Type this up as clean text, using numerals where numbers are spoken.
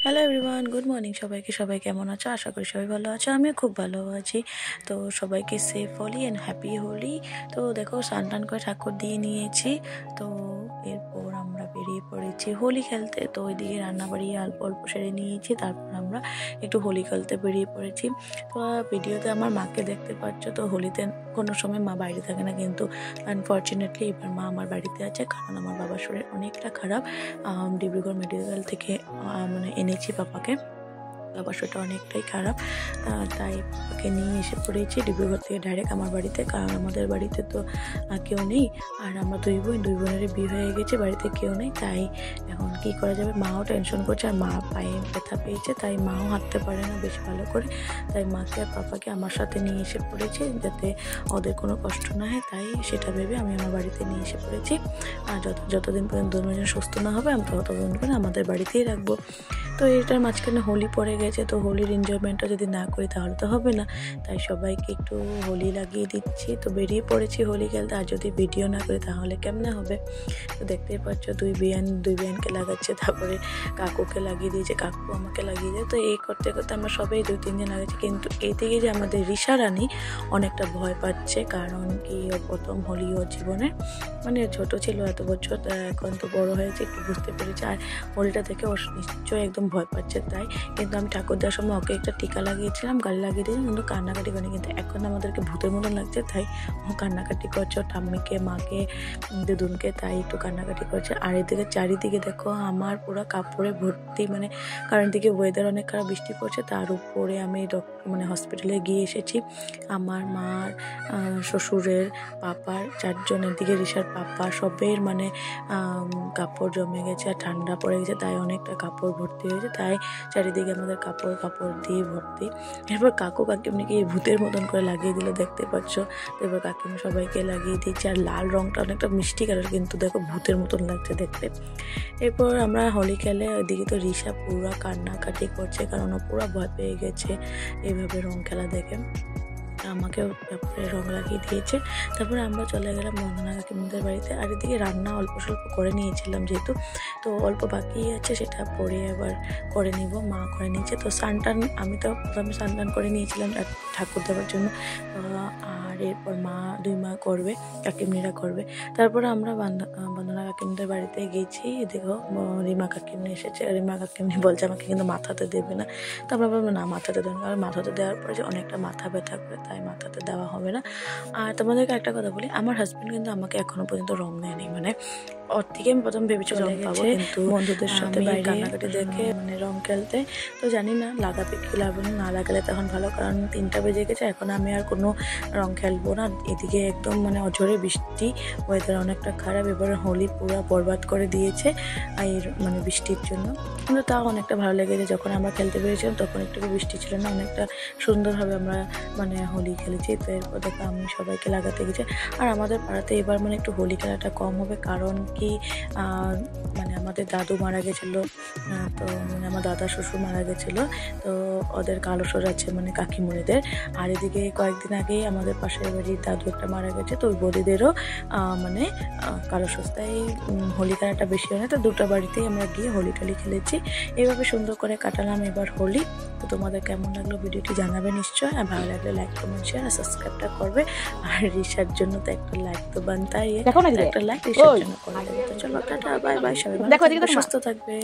Hello everyone, good morning সবাইকে। সবাই কেমন আছো? আশা করি সবাই ভালো আছো। আমিও খুব ভালো আছি। তো সবাইকে safe Holi and happy Holi. তো দেখো, স্নান টান করে ঠাকুর দিয়ে নিয়েছি। তো এরপর আমরা বেরিয়ে পড়েছি হোলি খেলতে। তো ওইদিকে রান্নাবাড়ি অল্প অল্প সেরে নিয়েছি, তারপর আমরা একটু হোলি খেলতে বেরিয়ে পড়েছি। তো ভিডিওতে আমার মাকে দেখতে পাচ্ছ। তো হোলিতে কোনো সময় মা বাইরে থাকে না, কিন্তু আনফর্চুনেটলি এবার মা আমার বাড়িতে আছে, কারণ আমার বাবার শরীর অনেকটা খারাপ। ডিব্রুগড় মেডিকেল থেকে এনেছি পাপাকে। বাবার শরীরটা অনেকটাই খারাপ, তাই পাপাকে নিয়ে এসে পড়েছি ডিব্রুগড় থেকে ডাইরেক্ট আমার বাড়িতে, কারণ আমাদের বাড়িতে তো কেউ নেই। আর আমরা দুই বোনেরই বিয়ে হয়ে গেছে, বাড়িতে কেউ নেই। তাই এখন কি করা যাবে, মাও টেনশন করছে, আর মা পায়ে ব্যথা পেয়েছে, তাই মাও হাঁটতে পারে না বেশি ভালো করে। তাই মাকে আর পাপাকে আমার সাথে নিয়ে এসে পড়েছি, যাতে ওদের কোনো কষ্ট না হয়। তাই সেটা ভেবে আমি আমার বাড়িতে নিয়ে এসে পড়েছি। আর যতদিন পর্যন্ত দুজন সুস্থ না হবে, আমি ততদিন পর্যন্ত আমাদের বাড়িতেই রাখবো। তো এটার মাঝখানে হোলি পড়ে গেছে, তো হোলির এনজয়মেন্টটা যদি না করি তাহলে তো হবে না। তাই সবাইকে একটু হোলি লাগিয়ে দিচ্ছি। তো বেরিয়ে পড়েছি হোলি খেলতে, আর যদি ভিডিও না করি তাহলে কেমনে হবে। তো দেখতেই পাচ্ছ দুই বিয়ানকে লাগাচ্ছে, তারপরে কাকুকে লাগিয়ে দিয়েছে, কাকু আমাকে লাগিয়ে দেয়। তো এই করতে করতে আমরা সবাই 2-3 জন লাগাচ্ছি। কিন্তু এই থেকে যে আমাদের ঋষা রানী অনেকটা ভয় পাচ্ছে, কারণ কি ও প্রথম হোলি ওর জীবনে, মানে ছোটো ছিল এত বছর, এখন তো বড় হয়েছে, একটু বুঝতে পেরেছে। আর হোলিটা থেকে ও নিশ্চয়ই একদম ভয় পাচ্ছে। তাই কিন্তু আমি ঠাকুর দেওয়ার সময় ওকে একটা টিকা লাগিয়েছিলাম, গালে লাগিয়ে দিয়েছি, কিন্তু কান্নাকাটি করেনি। কিন্তু এখন আমাদেরকে ভূতের মতন লাগছে, তাই ও কান্নাকাটি করছে, ঠাম্মিকে, মাকে, দিদুনকে, তাই একটু কান্নাকাটি করছে। আর এদিকে চারিদিকে দেখো আমার পুরো কাপড়ে ভর্তি, কারণ এদিকে ওয়েদার অনেক খারাপ, বৃষ্টি পড়ছে, তার উপরে আমি হসপিটালে গিয়ে এসেছি। আমার মার, শ্বশুরের, পাপার, 4জনের দিকে ঋষার পাপা সবের কাপড় জমে গেছে, আর ঠান্ডা পড়ে গেছে, তাই অনেকটা কাপড় ভর্তি হয়েছে। তাই চারিদিকে আমাদের কাপড় দিয়ে ভর্তি। এরপর কাকু কাকিমনিকে এই ভূতের মতন করে লাগিয়ে দিল, দেখতে পাচ্ছ। এরপর কাকিমা সবাইকে লাগিয়ে দিচ্ছে। আর লাল রঙটা অনেকটা মিষ্টি কালার, কিন্তু দেখো ভূতের মতন লাগছে দেখতে। এরপর আমরা হোলি খেলে, ওইদিকে তো ঋষা পুরো কান্নাকাটি করছে, কারণ ও পুরো ভয় পেয়ে গেছে এইভাবে রং খেলা দেখে। আমাকেও তারপরে রং লাগিয়ে দিয়েছে। তারপরে আমরা চলে গেলাম বন্দনা কাকিমাদের বাড়িতে। আর এদিকে রান্না অল্প স্বল্প করে নিয়েছিলাম, যেহেতু তো অল্প বাকি আছে, সেটা পরে আবার করে নিব। মা করে নিয়েছে। তো স্নান আমি তো প্রথমে স্নান করে নিয়েছিলাম ঠাকুর দেওয়ার জন্য। আর এরপর দুই মা করবে, কাকিমনিরা করবে। তারপরে আমরা বন্দনা কাকিমদের বাড়িতে গেছি। দেখো রিমা কাকিমনি এসেছে। রিমা কাকিমনি বলছে আমাকে কিন্তু মাথাতে দেবে না। তো আমরা বলবো না, মাথাতে দেবেন, কারণ মাথাতে দেওয়ার পরে যে অনেকটা মাথা ব্যথা করে, তাই মাথাতে দেওয়া হবে না। আর তোমাদেরকে একটা কথা বলি, আমার হাজব্যান্ড কিন্তু আমাকে এখনো পর্যন্ত রং দেয়নি। ওর থেকে আমি প্রথম ভেবেছি রং পাবো, কিন্তু বন্ধুদের সাথে বাইরে কান্নাকাটি দেখে রং খেলতে। তো জানি না লাগাবে কি লাগবে না লাগালে তখন ভালো, কারণ 3টা বেজে গেছে, এখন আমি আর কোনো রং খেলবো না। এদিকে একদম অঝরে বৃষ্টি, ওয়েদার অনেকটা খারাপ। এবারে হোলি পুরো বরবাদ করে দিয়েছে আর বৃষ্টির জন্য। কিন্তু তাও অনেকটা ভালো লেগেছে। যখন আমরা খেলতে পেরেছিলাম তখন একটু বৃষ্টি ছিল না, অনেকটা সুন্দরভাবে আমরা হোলি খেলেছি। তো এরপর দেখো আমি সবাইকে লাগাতে গেছি। আর আমাদের পাড়াতে এবার একটু হোলি খেলাটা কম হবে, কারণ কি আমাদের দাদু মারা গেছিলো। তো আমার দাদা শ্বশুর মারা গেছিলো, তো ওদের কালসর আছে কাকিমণিদের। আর এদিকে কয়েকদিন আগেই আমাদের পাশের বাড়ির দাদু একটা মারা গেছে, তো ওই বদিদেরও কালসর, তাই হোলি খেলাটা বেশি হয় না। তো 2টা বাড়িতেই আমরা গিয়ে হোলি টলি খেলেছি। এইভাবে সুন্দর করে কাটালাম এবার হোলি। তো তোমাদের কেমন লাগলো ভিডিওটি জানাবে নিশ্চয়। আর ভালো লাগলে লাইক, কমেন্ট, শেয়ার আর সাবস্ক্রাইবটা করবে। আর ঋষার জন্য তো একটা লাইক তো বানতাই, একটা লাইক ঋষার জন্য করে দেবে। তো চলো টাটা, বাই বাই, সবাই সুস্থ থাকবে।